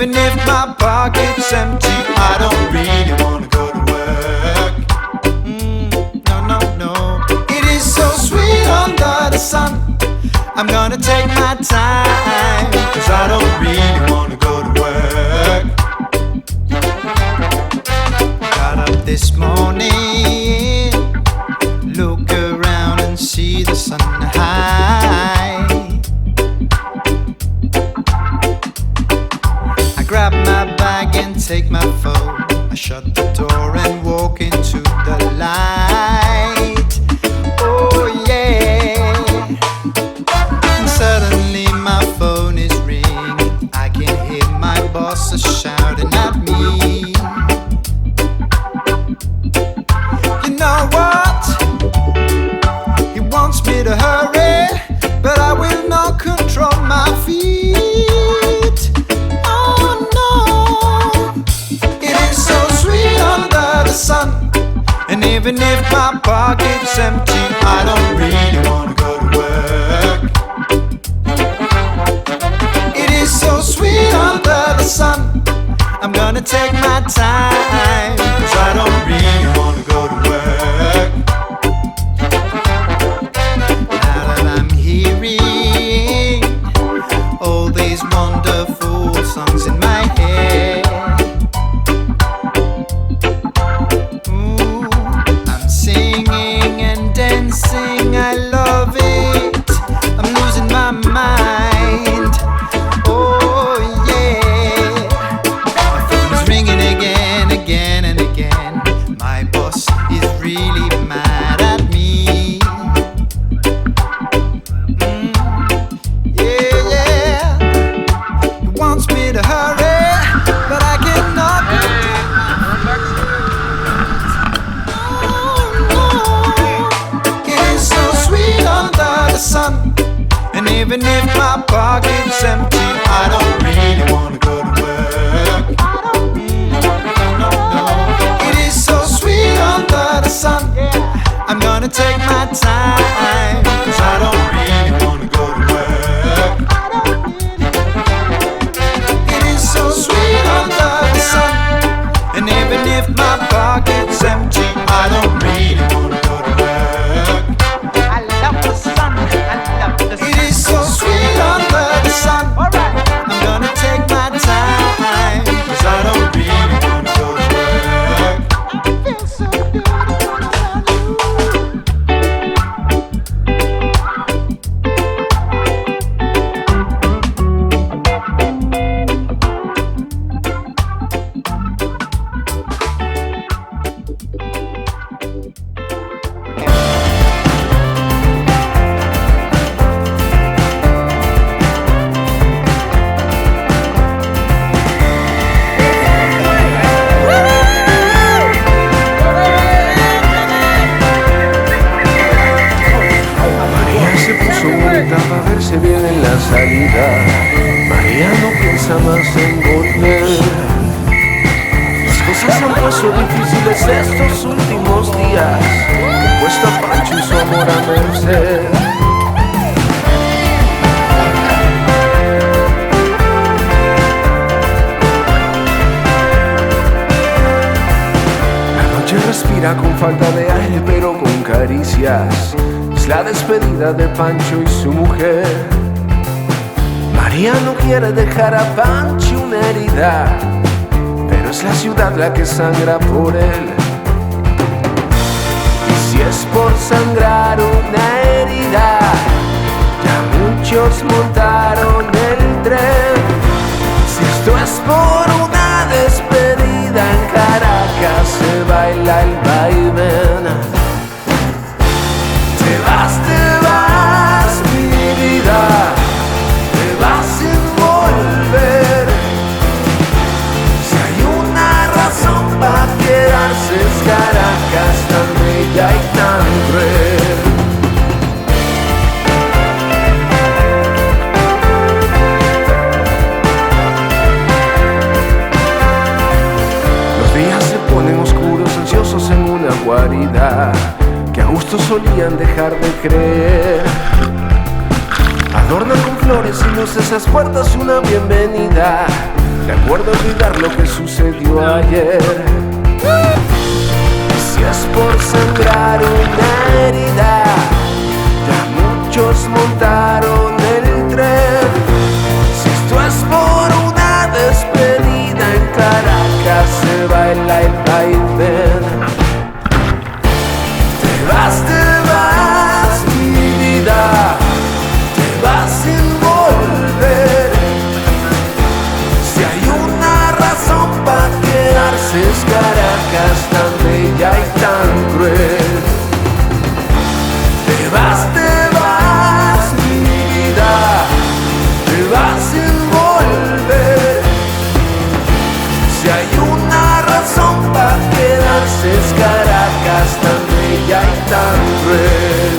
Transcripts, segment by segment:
even if my pocket's empty, I don't really wanna go to work. No, no, no. It is so sweet under the sun. I'm gonna take my time, 'cause I don't really wanna go to work. Got up this morning, look around and see the sun high. I grab my bag and take my phone. I shut the door and walk into the light. Oh yeah. And suddenly my phone is ringing. I can hear my boss shouting at me. You know what? He wants me to hurry, but I will not control my feet. Oh no. It is so sweet under the sun. And even if my pocket's empty, I don't really wanna go to work. It is so sweet under the sun. I'm gonna take my time, 'cause I don't really wanna go to work. Now that I'm hearing all these wonderful songs in my head, ooh, I'm singing and dancing, I love it. I'm losing my mind. Oh yeah. My phone is ringing again, again and again. My boss is really mad at me. Yeah, yeah. He wants me to hurry, but I cannot. Oh no. It is so sweet under the sun. And even if my pocket's empty, I don't really wanna go to work. No, no. It is so sweet under the sun. I'm gonna take my time, 'cause I don't really wanna go to work. It is so sweet under the sun. And even if my pocket's empty, I don't really wanna go to work. I love the sun. I love the sun. It is so sweet under the sun. Alright. I'm gonna take my time, 'cause I don't really wanna go to work. I feel so good around you. María se puso bonita para verse bien en la salida. María no piensa más en volver. Las cosas se han puesto difíciles estos últimos días. He puesto a Pancho y su amor a merced. La noche respira con falta de aire pero con caricias. Es la despedida de Pancho y su mujer. María no quiere dejar a Pancho una herida, pero es la ciudad la que sangra por él. Y si es por sangrar una herida, ya muchos montaron el tren. Si esto es por una despedida, en Caracas se baila el vaivén. Te vas, mi vida, te vas sin volver. Si hay una razón para quedarse es Caracas, tan bella y tan cruel. Los días se ponen oscuros, ansiosos en una guarida que a gusto solían dejar de creer. Adornan con flores y luces esas puertas una bienvenida Recuerdo olvidar lo que sucedió ayer. Y si es por sangrar una herida, ya muchos montaron el tren. Si esto es por una despedida, en Caracas se baila el vaivén. Te vas, mi vida, te vas sin volver. Si hay una razón para quedarse, es Caracas tan bella y tan cruel. Te vas, mi vida, te vas sin volver. Si hay una razón para quedarse, es Caracas tan bella y tan cruel.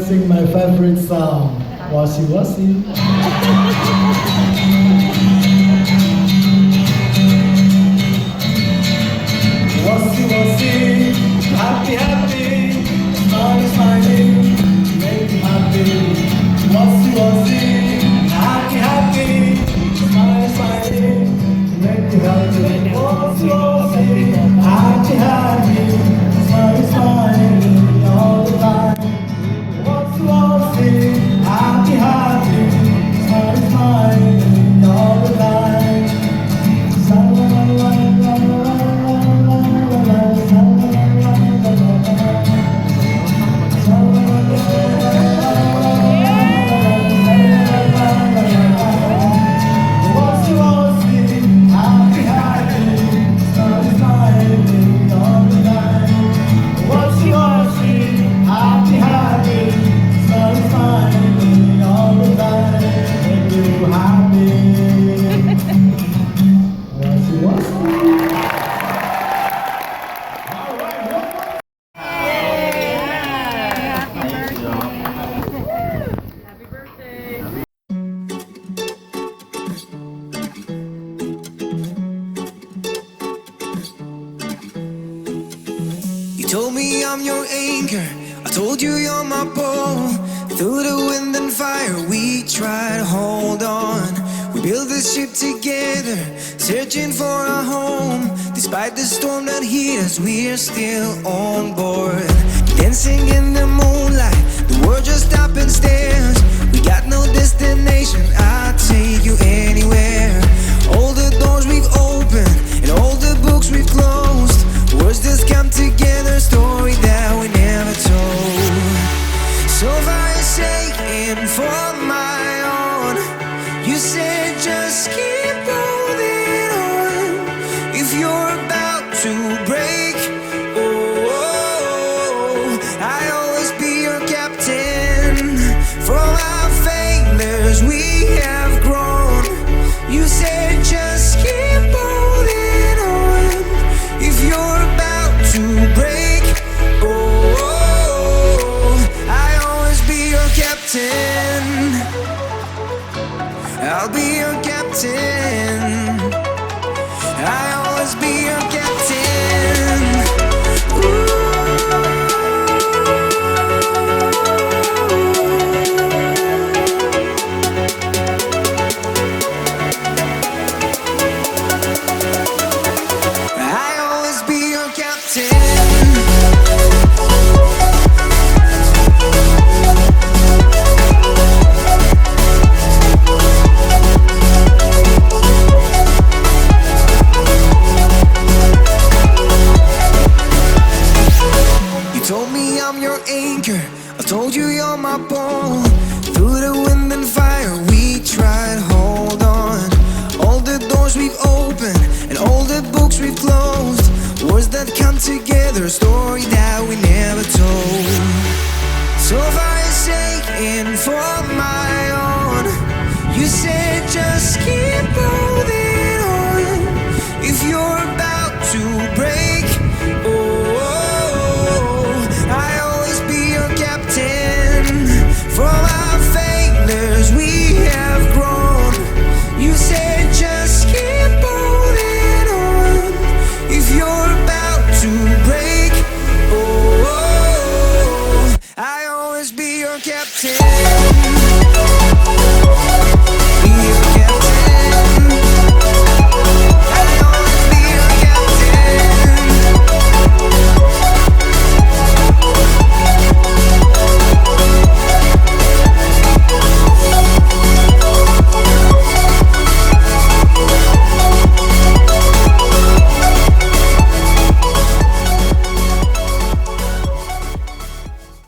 sing my favorite song, Washi Washi. Washi Washi, happy happy, smiley smiley, make me happy. Washi Washi, happy happy, smiley smiley, make me happy. Washi Washi, happy happy, smiley smiley, all the time. Washi Washi, happy happy, smiley smiley, all the time. Told me I'm your anchor, I told you you're my pole. Through the wind and fire we try to hold on. We built this ship together, searching for a home. Despite the storm that hit us, we're still on board. Dancing in the moonlight, the world just stopped and stares. We got no destination, I'll take you anywhere. All the doors we've opened, and all the books we've closed. Words just come together, story that we never told. So far you're saying for my own. You said just keep holding on. If you're about to break, oh, I'll always be your captain. From our failures we have grown. You said just keep holding on. If you're about to break, oh, I'll always be your captain. I'll be your captain. I'll always be your captain. I'll always be your captain. Told me I'm your anchor, I told you you're my pole. Through the wind and fire we tried to hold on. All the doors we've opened, and all the books we've closed. Words that come together, a story that we never